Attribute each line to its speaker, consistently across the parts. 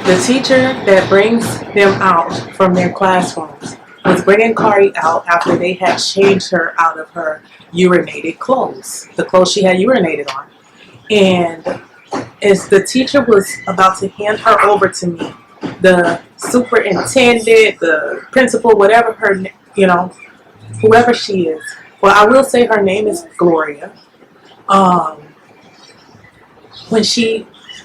Speaker 1: The teacher that brings them out from their classrooms was bringing Kari out after they had changed her out of her urinated clothes, the clothes she had urinated on. And as the teacher was about to hand her over to me, the superintendent, the principal, whatever her, whoever she is. Well, I will say her name is Gloria. When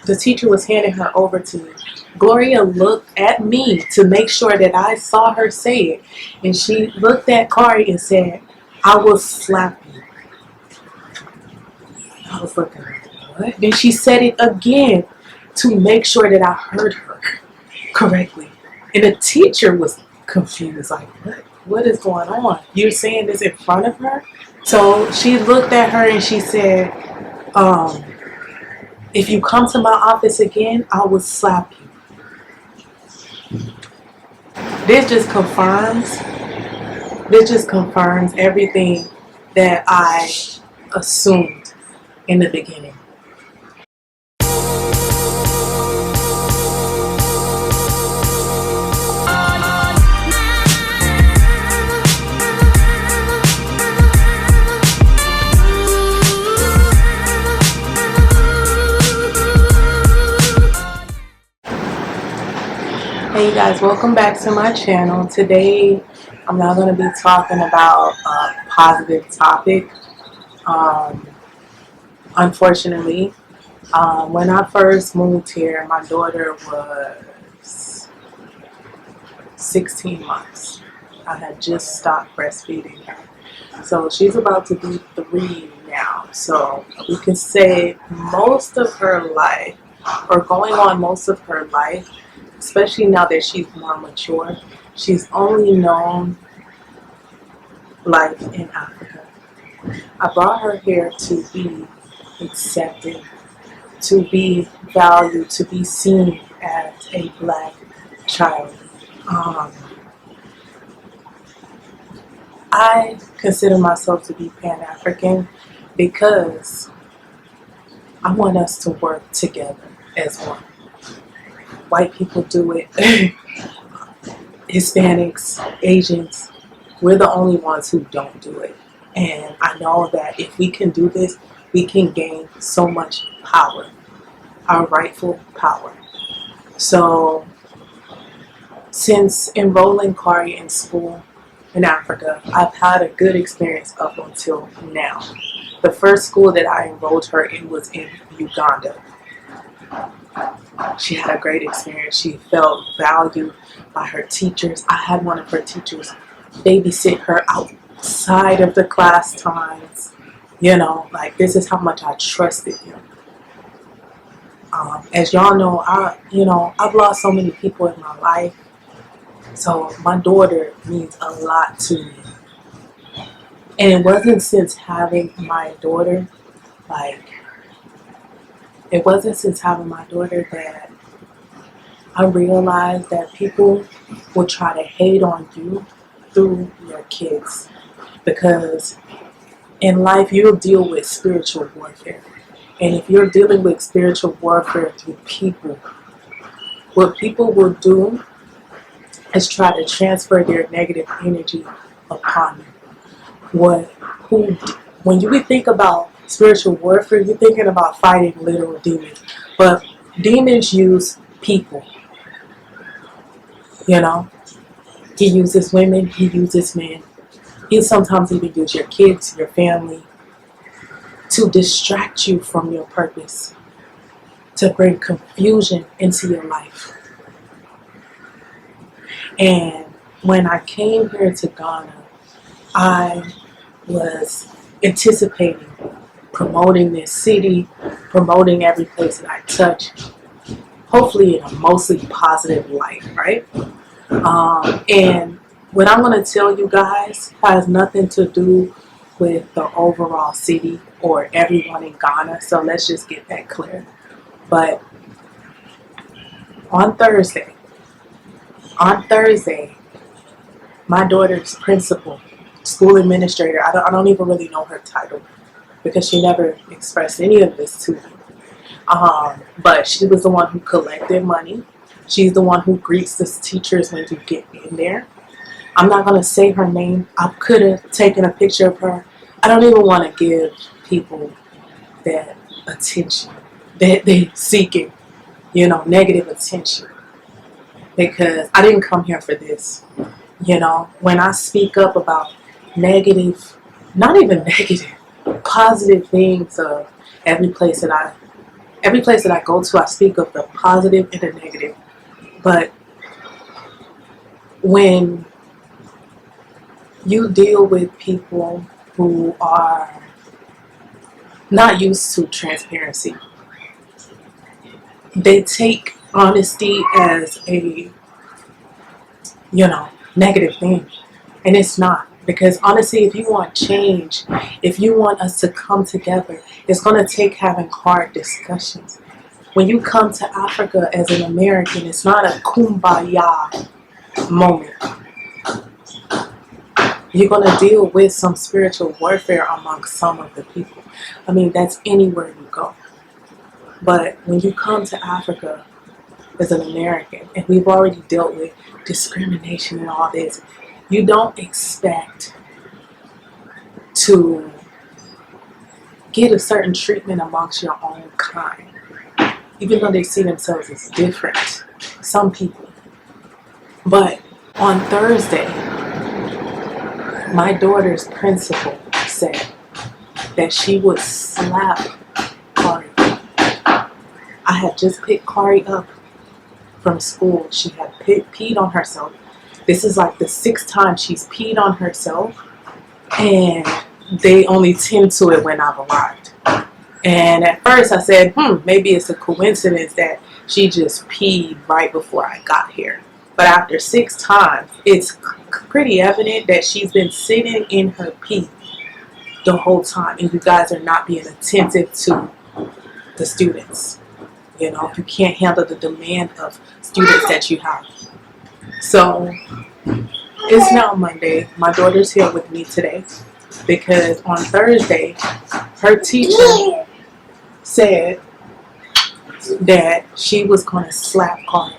Speaker 1: the teacher was handing her over to me, Gloria looked at me to make sure that I saw her say it. And she looked at Kari and said, "I will slap you." I was looking like, what? Then she said it again to make sure that I heard her correctly. And the teacher was confused, like, what is going on? You're saying this in front of her? So she looked at her and she said, "If you come to my office again, I will slap you." This just confirms everything that I assumed in the beginning. Hey guys, welcome back to my channel. Today I'm not going to be talking about a positive topic. Unfortunately, when I first moved here, my daughter was 16 months. I had just stopped breastfeeding her. So she's about to be 3 now. So we can say most of her life, or going on most of her life, especially now that she's more mature, she's only known life in Africa. I brought her here to be accepted, to be valued, to be seen as a black child. I consider myself to be Pan-African because I want us to work together as one. White people do it, Hispanics, Asians, we're the only ones who don't do it. And I know that if we can do this, we can gain so much power, our rightful power. So since enrolling Kari in school in Africa, I've had a good experience up until now. The first school that I enrolled her in was in Uganda. She had a great experience. She felt valued by her teachers. I had one of her teachers babysit her outside of the class times. Like, this is how much I trusted him. As y'all know, I've lost so many people in my life. So my daughter means a lot to me. And it wasn't since having my daughter, that I realized that people will try to hate on you through your kids. Because in life, you'll deal with spiritual warfare. And if you're dealing with spiritual warfare through people, what people will do is try to transfer their negative energy upon you. When you think about spiritual warfare, you're thinking about fighting literal demons. But demons use people. He uses women, he uses men. He'll sometimes even use your kids, your family, to distract you from your purpose, to bring confusion into your life. And when I came here to Ghana, I was anticipating promoting this city, promoting every place that I touch, hopefully in a mostly positive light, right? And what I'm going to tell you guys has nothing to do with the overall city or everyone in Ghana, so let's just get that clear. But on Thursday, my daughter's principal, school administrator, I don't even really know her title because she never expressed any of this to me. But she was the one who collected money. She's the one who greets the teachers when you get in there. I'm not going to say her name. I could have taken a picture of her. I don't even want to give people that attention that they seeking, you know, negative attention, because I didn't come here for this. You know, when I speak up about negative, not even negative, positive things of every place that I go to, I speak of the positive and the negative. But when you deal with people who are not used to transparency, they take honesty as a, you know, negative thing. And it's not. Because honestly, if you want change, if you want us to come together, it's going to take having hard discussions. When you come to Africa as an American, it's not a kumbaya moment. You're going to deal with some spiritual warfare amongst some of the people. I mean, that's anywhere you go. But when you come to Africa as an American, and we've already dealt with discrimination and all this, you don't expect to get a certain treatment amongst your own kind, even though they see themselves as different, some people. But on Thursday, my daughter's principal said that she would slap Kari. I had just picked Kari up from school. She had peed on herself. This is like the 6th time she's peed on herself, and they only tend to it when I've arrived. And at first I said, maybe it's a coincidence that she just peed right before I got here. But after 6 times, it's pretty evident that she's been sitting in her pee the whole time, and you guys are not being attentive to the students. You know, you can't handle the demand of students that you have. So it's now Monday. My daughter's here with me today because on Thursday, her teacher said that she was going to slap Kari.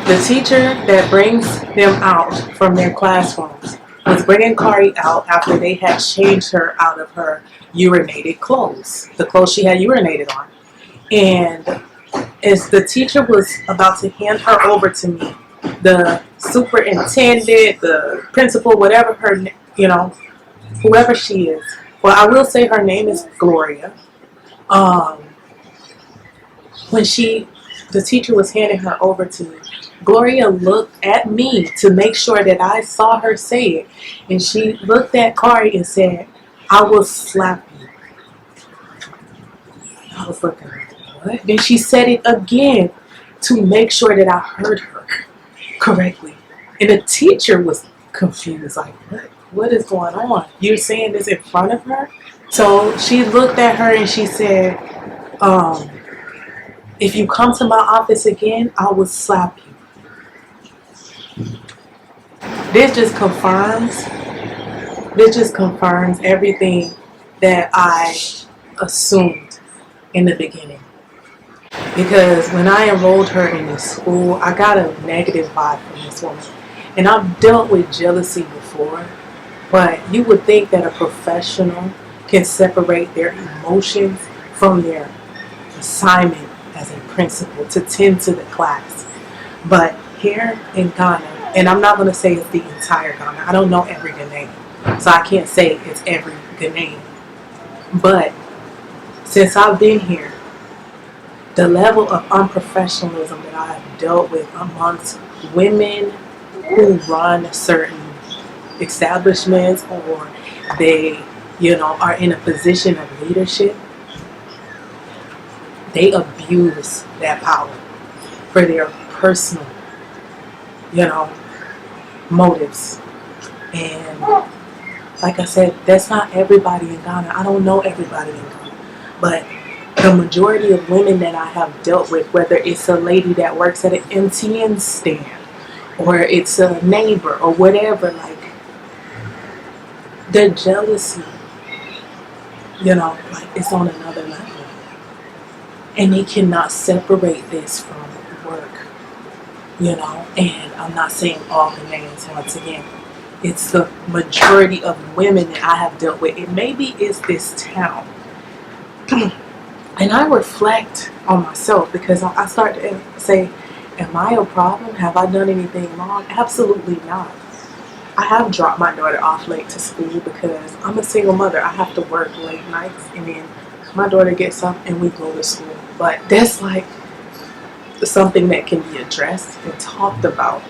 Speaker 1: The teacher that brings them out from their classrooms was bringing Kari out after they had changed her out of her urinated clothes, the clothes she had urinated on. And as the teacher was about to hand her over to me, the superintendent, the principal, whatever her, you know, whoever she is. Well, I will say her name is Gloria. When the teacher was handing her over to me, Gloria looked at me to make sure that I saw her say it. And she looked at Kari and said, "I will slap you." I was looking like, what? Then she said it again to make sure that I heard her correctly. And the teacher was confused, like, what is going on? You're saying this in front of her? So she looked at her and she said, if you come to my office again, I will slap you. This just confirms everything that I assumed in the beginning. Because when I enrolled her in this school, I got a negative vibe from this woman. And I've dealt with jealousy before, but you would think that a professional can separate their emotions from their assignment as a principal to tend to the class. But here in Ghana, and I'm not going to say it's the entire Ghana, I don't know every Ghanaian, so I can't say it's every Ghanaian. But since I've been here, the level of unprofessionalism that I have dealt with amongst women who run certain establishments, or they, you know, are in a position of leadership, they abuse that power for their personal, you know, motives. And like I said, that's not everybody in Ghana. I don't know everybody in Ghana, but the majority of women that I have dealt with, whether it's a lady that works at an MTN stand, or it's a neighbor, or whatever, like, the jealousy, you know, like, it's on another level. And they cannot separate this from work. you know, and I'm not saying all the names once again. It's the majority of women that I have dealt with. It maybe is this town. And I reflect on myself because I start to say, am I a problem? Have I done anything wrong? Absolutely not. I have dropped my daughter off late to school because I'm a single mother. I have to work late nights, and then my daughter gets up and we go to school. But that's like something that can be addressed and talked about.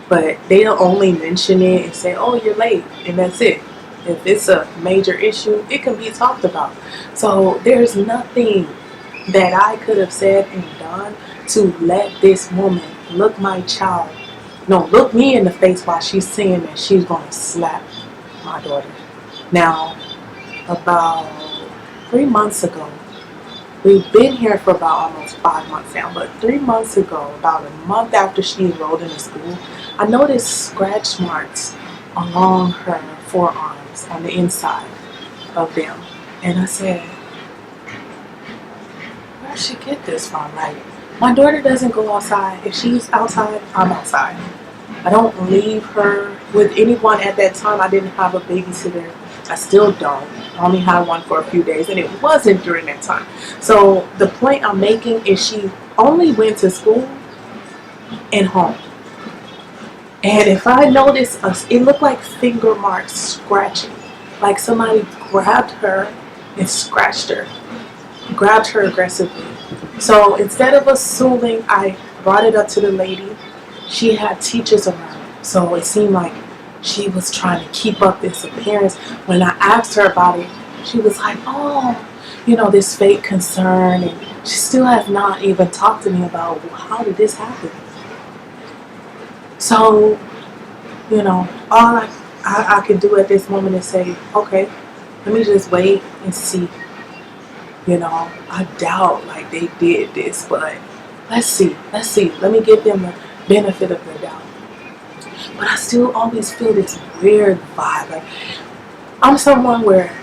Speaker 1: But they'll only mention it and say, oh, you're late, and that's it. If it's a major issue, it can be talked about. So there's nothing that I could have said and done to let this woman look look me in the face while she's saying that she's going to slap my daughter. Now, about 3 months ago, we've been here for about almost 5 months now, but 3 months ago, about a month after she enrolled into school, I noticed scratch marks along her forearms on the inside of them. And I said, where did she get this from? Like, my daughter doesn't go outside. If she's outside, I'm outside. I don't leave her with anyone at that time. I didn't have a babysitter. I still don't. I only had one for a few days, and it wasn't during that time. So the point I'm making is she only went to school and home. And if I noticed, it looked like finger marks scratching. Like somebody grabbed her and scratched her. Grabbed her aggressively. So instead of assuming, I brought it up to the lady. She had teachers around. So it seemed like she was trying to keep up this appearance. When I asked her about it, she was like, oh, this fake concern. And she still has not even talked to me about, well, how did this happen? So, all I can do at this moment is say, okay, let me just wait and see. I doubt like they did this, but let's see. Let me give them the benefit of the doubt. But I still always feel this weird vibe. Like, I'm someone where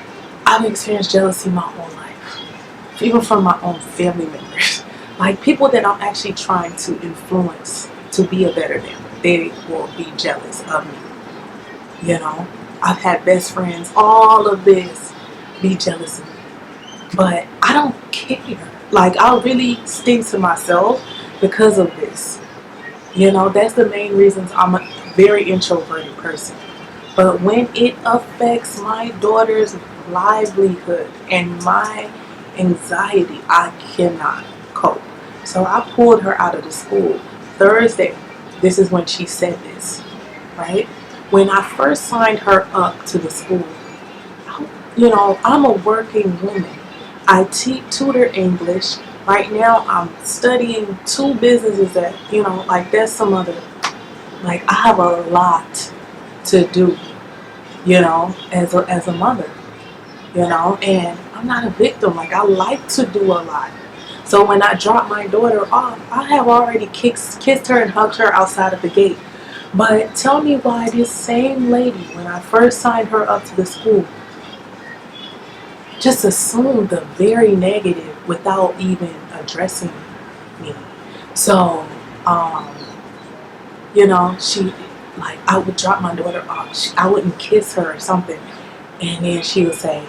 Speaker 1: I've experienced jealousy my whole life, even from my own family members. Like people that I'm actually trying to influence to be a better them, they will be jealous of me. I've had best friends, all of this, be jealous of me. But I don't care. Like, I'll really stick to myself because of this. That's the main reasons I'm a very introverted person. But when it affects my daughter's livelihood and my anxiety, I cannot cope. So I pulled her out of the school. Thursday, this is when she said this, right? When I first signed her up to the school, I'm a working woman. I tutor English. Right now, I'm studying 2 businesses that, that's some other, I have a lot to do, as a mother, and I'm not a victim. I like to do a lot. So when I dropped my daughter off, I have already kissed her and hugged her outside of the gate. But tell me why this same lady, when I first signed her up to the school, just assumed the very negative without even addressing me. So, she, I would drop my daughter off. I wouldn't kiss her or something. And then she would say,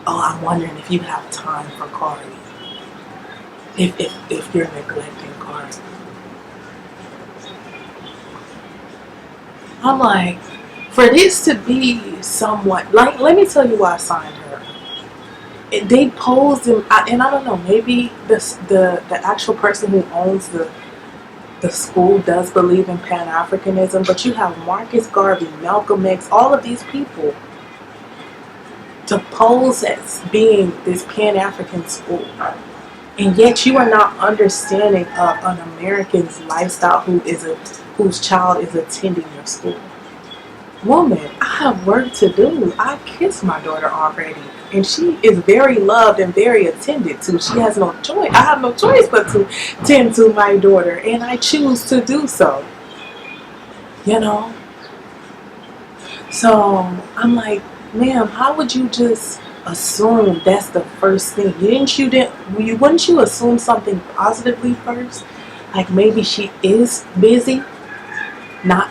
Speaker 1: oh, I'm wondering if you have time for Carly. If you're neglecting Carly. I'm like, for this to be somewhat, let me tell you why I signed her. They posed him, and I don't know, maybe the actual person who owns the school does believe in Pan-Africanism, but you have Marcus Garvey, Malcolm X, all of these people to pose as being this Pan-African school, and yet you are not understanding of an American's lifestyle whose child is attending your school. Woman, I have work to do. I kissed my daughter already. And she is very loved and very attended to. She has no choice. I have no choice but to tend to my daughter. And I choose to do so. So I'm like, ma'am, how would you just assume that's the first thing? Wouldn't you assume something positively first? like maybe she is busy, not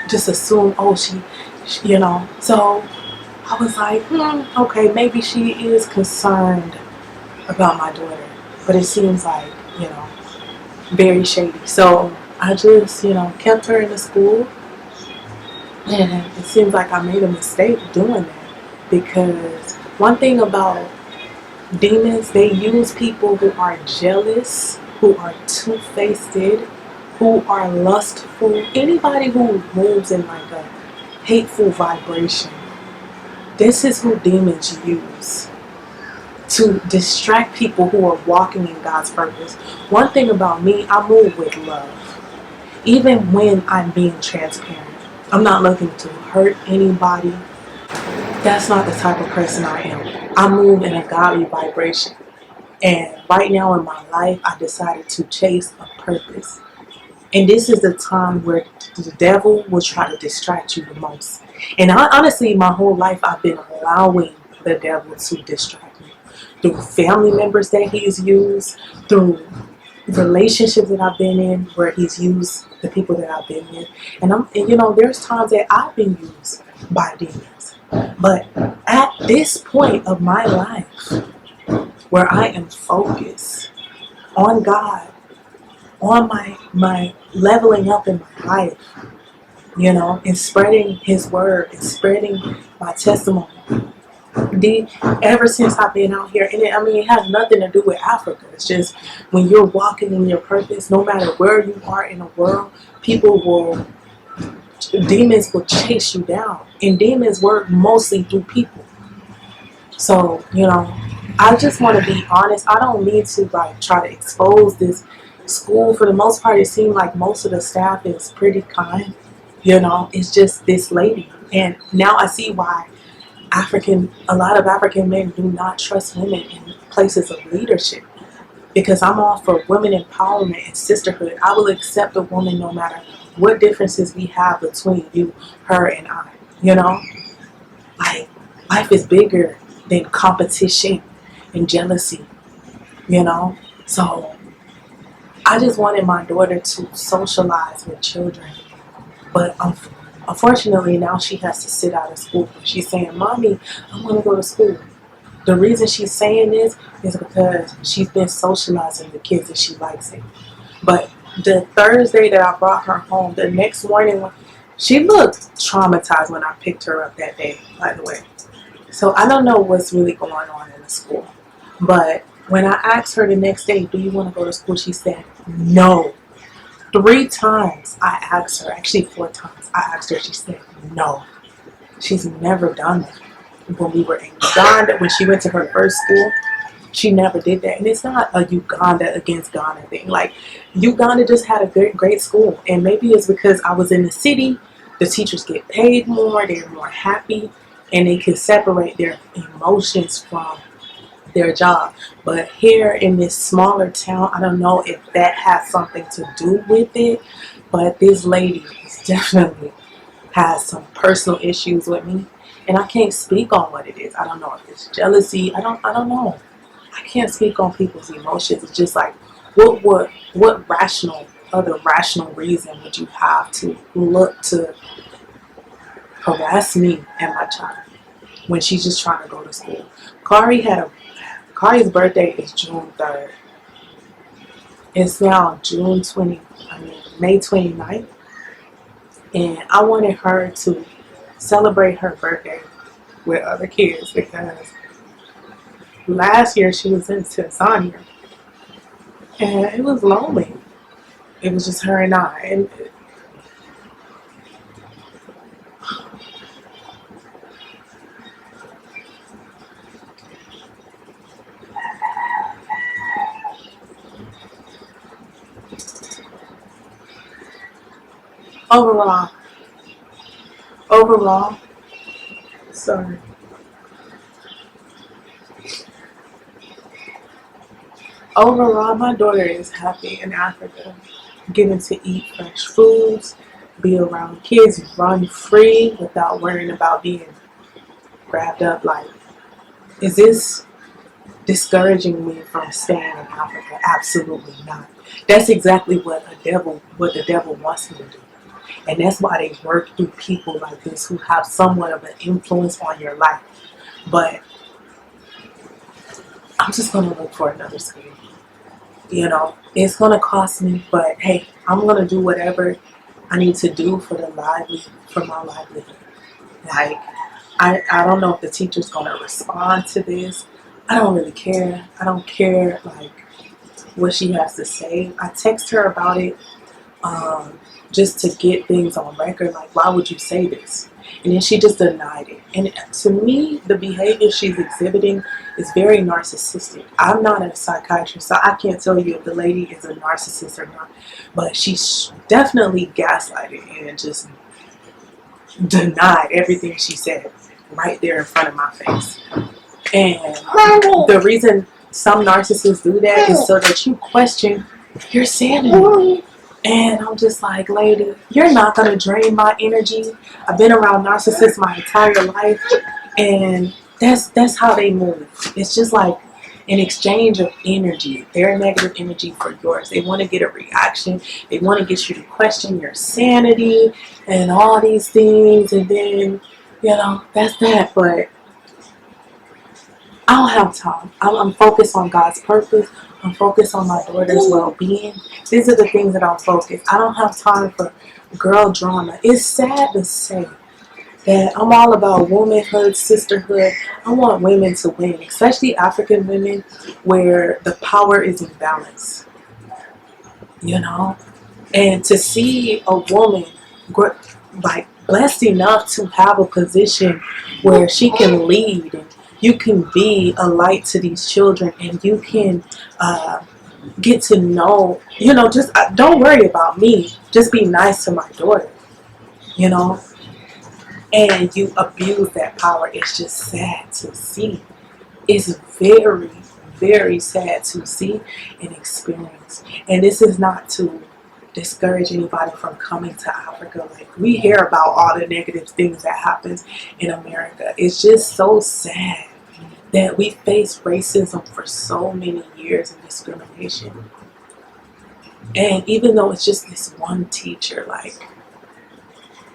Speaker 1: just assume, oh, she you know. So I was like, okay, maybe she is concerned about my daughter, but it seems like, very shady. So I just, kept her in the school, and it seems like I made a mistake doing that, because one thing about demons, they use people who are jealous, who are two-faced, who are lustful, anybody who moves in like a hateful vibration. This is who demons use to distract people who are walking in God's purpose. One thing about me, I move with love. Even when I'm being transparent, I'm not looking to hurt anybody. That's not the type of person I am. I move in a godly vibration. And right now in my life, I decided to chase a purpose. And this is the time where the devil will try to distract you the most. And honestly, my whole life, I've been allowing the devil to distract me. Through family members that he's used, through relationships that I've been in where he's used the people that I've been in. And there's times that I've been used by demons. But at this point of my life, where I am focused on God, on my leveling up in my life, and spreading his word and spreading my testimony. Ever since I've been out here, and it has nothing to do with Africa. It's just when you're walking in your purpose, no matter where you are in the world, demons will chase you down. And demons work mostly through people. So, I just want to be honest. I don't need to try to expose this school. For the most part, it seemed like most of the staff is pretty kind. It's just this lady. And now I see why a lot of African men do not trust women in places of leadership, because I'm all for women empowerment and sisterhood. I will accept a woman no matter what differences we have between you, her, and I. Like, life is bigger than competition and jealousy. So I just wanted my daughter to socialize with children, but unfortunately, now she has to sit out of school. She's saying, Mommy, I want to go to school. The reason she's saying this is because she's been socializing with kids and she likes it. But the Thursday that I brought her home, the next morning, she looked traumatized when I picked her up that day, by the way. So I don't know what's really going on in the school. But when I asked her the next day, do you want to go to school? She said, no. 3 times I asked her, actually 4 times I asked her, she said no. She's never done that. When we were in Uganda, when she went to her first school, she never did that. And it's not a Uganda against Ghana thing. Like, Uganda just had a great school. And maybe it's because I was in the city, the teachers get paid more, they're more happy, and they can separate their emotions from their job. But here in this smaller town, I don't know if that has something to do with it, but this lady definitely has some personal issues with me, and I can't speak on what it is. I don't know if it's jealousy. I don't know. I can't speak on people's emotions. It's just like, what other rational reason would you have to look to harass me and my child when she's just trying to go to school? Kari's birthday is June 3rd. It's now May 29th. And I wanted her to celebrate her birthday with other kids, because last year she was in Tanzania and it was lonely. It was just her and I. And overall, sorry. Overall, my daughter is happy in Africa, getting to eat fresh foods, be around kids, run free without worrying about being grabbed up. Like, is this discouraging me from staying in Africa. Absolutely not. That's exactly what the devil wants me to do. And that's why they work through people like this who have somewhat of an influence on your life. But I'm just going to look for another school. You know, it's going to cost me, but hey, I'm going to do whatever I need to do for my livelihood. Like, I don't know if the teacher's going to respond to this. I don't really care. I don't care, like, what she has to say. I text her about it just to get things on record. Like, why would you say this? And then she just denied it. And to me, the behavior she's exhibiting is very narcissistic. I'm not a psychiatrist, so I can't tell you if the lady is a narcissist or not. But she's definitely gaslighted and just denied everything she said right there in front of my face. And the reason some narcissists do that is so that you question your sanity. And I'm just like, lady, you're not going to drain my energy. I've been around narcissists my entire life, and that's how they move. It's just like an exchange of energy, their negative energy for yours. They want to get a reaction. They want to get you to question your sanity and all these things, and then, you know, that's that. But I don't have time. I'm focused on God's purpose. I'm focused on my daughter's well-being. These are the things that I'm focused. I don't have time for girl drama. It's sad to say that I'm all about womanhood, sisterhood. I want women to win, especially African women where the power is in balance. You know? And to see a woman like blessed enough to have a position where she can lead and you can be a light to these children, and you can get to know, you know, just don't worry about me. Just be nice to my daughter, you know. And you abuse that power. It's just sad to see. It's very, very sad to see and experience. And this is not to discourage anybody from coming to Africa. Like, we hear about all the negative things that happens in America. It's just so sad that we face racism for so many years and discrimination. And even though it's just this one teacher, like,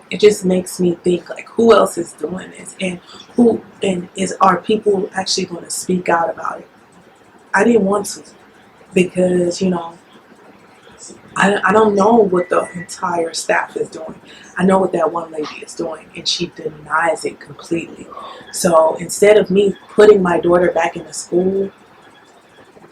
Speaker 1: it just makes me think, like, who else is doing this, and are people actually going to speak out about it? I didn't want to, because, you know, I don't know what the entire staff is doing. I know what that one lady is doing, and she denies it completely. So instead of me putting my daughter back into school,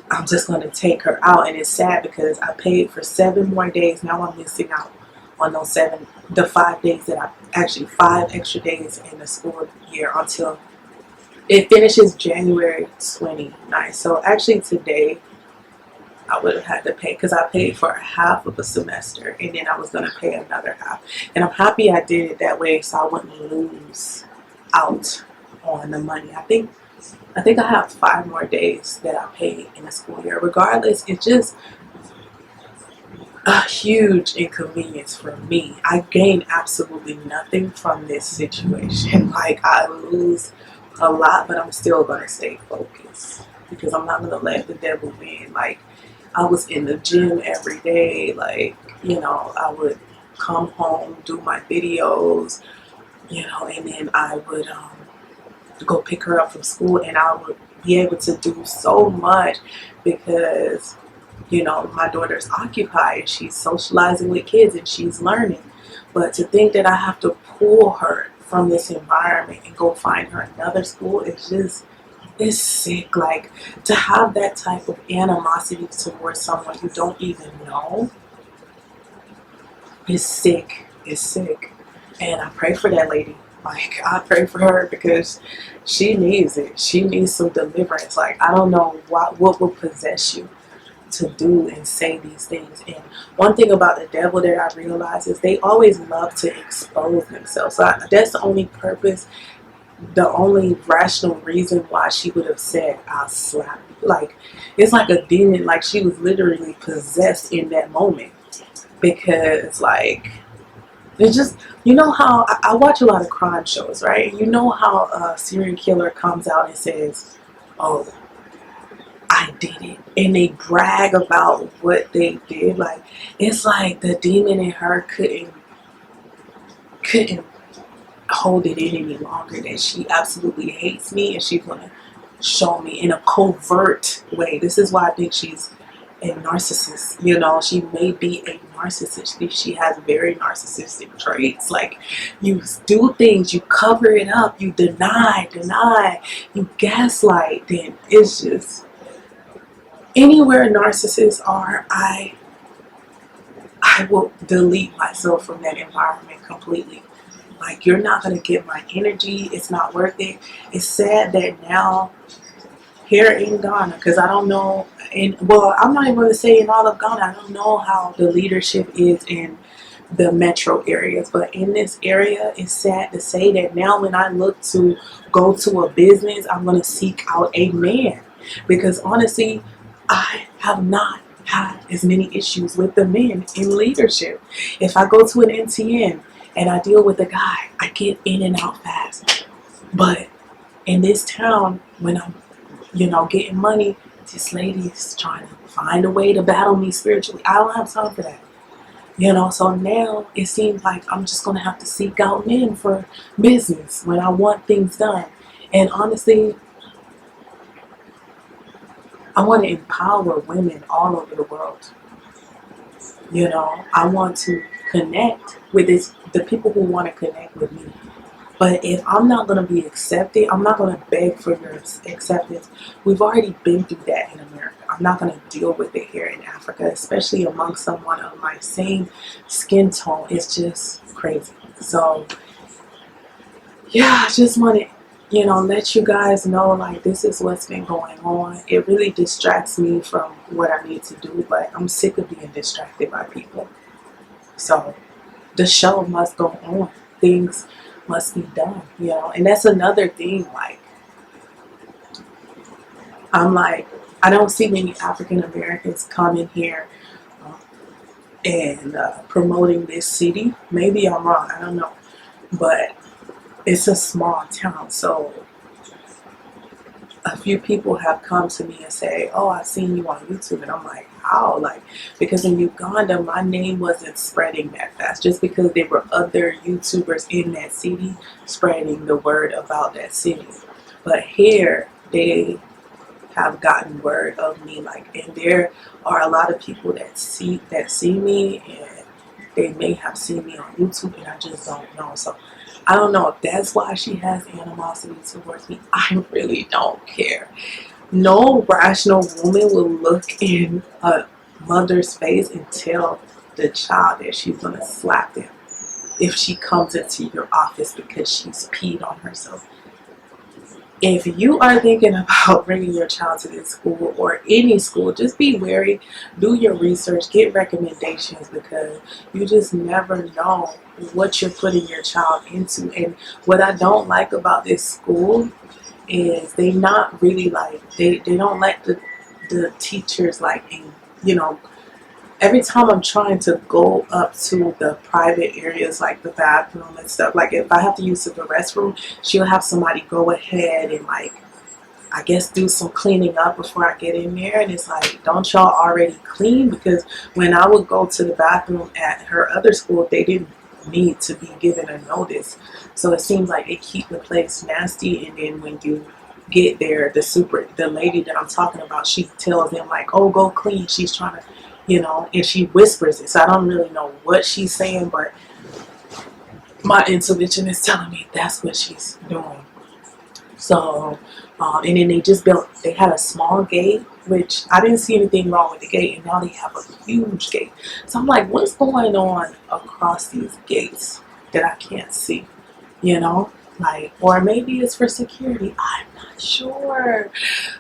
Speaker 1: I'm just going to take her out. And it's sad because I paid for 7 more days. Now I'm missing out on those 5 days that actually 5 extra days in the school year until it finishes January 29th. So actually today I would have had to pay, because I paid for half of a semester, and then I was going to pay another half. And I'm happy I did it that way so I wouldn't lose out on the money. I think I have 5 more days that I pay in the school year. Regardless, it's just a huge inconvenience for me. I gain absolutely nothing from this situation. Like, I lose a lot, but I'm still going to stay focused, because I'm not going to let the devil win. Like, I was in the gym every day. Like, you know, I would come home, do my videos, you know, and then I would go pick her up from school, and I would be able to do so much because, you know, my daughter's occupied. She's socializing with kids and she's learning. But to think that I have to pull her from this environment and go find her another school, it's sick. Like, to have that type of animosity towards someone you don't even know is sick. It's sick. And I pray for that lady. Like, I pray for her because she needs it. She needs some deliverance. Like, I don't know what will possess you to do and say these things. And one thing about the devil that I realize is they always love to expose themselves. So that's the only purpose, the only rational reason why she would have said, I'll slap you. Like, it's like a demon. Like, she was literally possessed in that moment. Because, like, it's just, you know how I watch a lot of crime shows, right? You know how a serial killer comes out and says, oh, I did it. And they brag about what they did. Like, it's like the demon in her couldn't hold it in any longer, that she absolutely hates me and she's gonna show me in a covert way. This is why I think she's a narcissist. You know, she may be a narcissist. She has very narcissistic traits. Like, you do things, you cover it up, you deny, you gaslight. Then it's just, anywhere narcissists are, I will delete myself from that environment completely. Like, you're not going to get my energy. It's not worth it. It's sad that now here in Ghana, because I don't know, well, I'm not even going to say in all of Ghana, I don't know how the leadership is in the metro areas, but in this area, it's sad to say that now when I look to go to a business, I'm going to seek out a man, because honestly, I have not had as many issues with the men in leadership. If I go to an NTN and I deal with a guy, I get in and out fast. But in this town, when I'm, getting money, this lady is trying to find a way to battle me spiritually. I don't have time for that. So now it seems like I'm just going to have to seek out men for business when I want things done. And honestly, I want to empower women all over the world. I want to connect with the people who want to connect with me. But if I'm not going to be accepted, I'm not going to beg for your acceptance. We've already been through that in America. I'm not going to deal with it here in Africa, especially among someone of my same skin tone. It's just crazy. So, yeah, I just want to, let you guys know, like, this is what's been going on. It really distracts me from what I need to do, but I'm sick of being distracted by people. So, the show must go on. Things must be done, and that's another thing. Like, I'm like, I don't see many African Americans coming here and promoting this city. Maybe I'm wrong, I don't know, but it's a small town, so a few people have come to me and say, oh, I've seen you on YouTube. And I'm like, how? Like, because in Uganda, my name wasn't spreading that fast, just because there were other YouTubers in that city spreading the word about that city. But here, they have gotten word of me, like, and there are a lot of people that see me, and they may have seen me on YouTube, and I just don't know. So I don't know if that's why she has animosity towards me. I really don't care. No rational woman will look in a mother's face and tell the child that she's going to slap them if she comes into your office because she's peed on herself. If you are thinking about bringing your child to this school or any school, just be wary, do your research, get recommendations, because you just never know what you're putting your child into. And what I don't like about this school is they not really like, they don't let the teachers, like, every time I'm trying to go up to the private areas, like the bathroom and stuff, like if I have to use the restroom, she'll have somebody go ahead and, like, I guess do some cleaning up before I get in there. And it's like, don't y'all already clean? Because when I would go to the bathroom at her other school, they didn't need to be given a notice. So it seems like they keep the place nasty, and then when you get there, the lady that I'm talking about, she tells them, like, oh, go clean. She's trying to, and she whispers it. So I don't really know what she's saying, but my intuition is telling me that's what she's doing. So, and then they had a small gate, which I didn't see anything wrong with the gate, and now they have a huge gate. So I'm like, what's going on across these gates that I can't see, Like, or maybe it's for security. I'm not sure,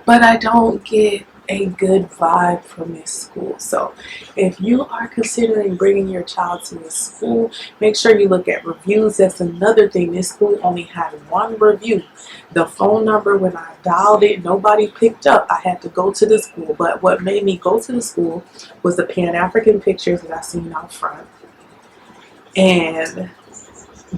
Speaker 1: but I don't get a good vibe from this school. So if you are considering bringing your child to a school, make sure you look at reviews. That's another thing. This school only had one review. The phone number, when I dialed it, nobody picked up. I had to go to the school. But what made me go to the school was the Pan-African pictures that I seen out front, and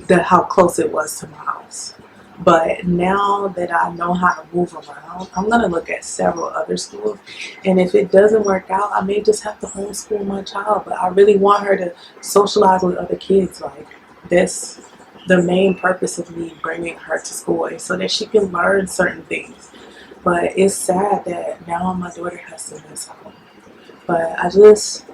Speaker 1: how close it was to my house. But now that I know how to move around, I'm going to look at several other schools. And if it doesn't work out, I may just have to homeschool my child. But I really want her to socialize with other kids. Like, this, the main purpose of me bringing her to school is so that she can learn certain things. But it's sad that now my daughter has to miss home. But I just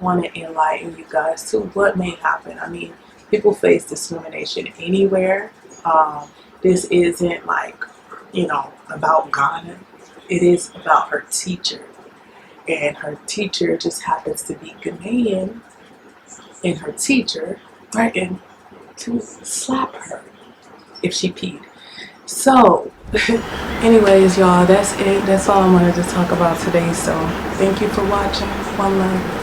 Speaker 1: want to enlighten you guys to what may happen. I mean, people face discrimination anywhere. This isn't like, about Ghana. It is about her teacher. And her teacher just happens to be Ghanaian. And her teacher threatened to slap her if she peed. So, anyways, y'all, that's it. That's all I wanted to talk about today. So, thank you for watching. One love.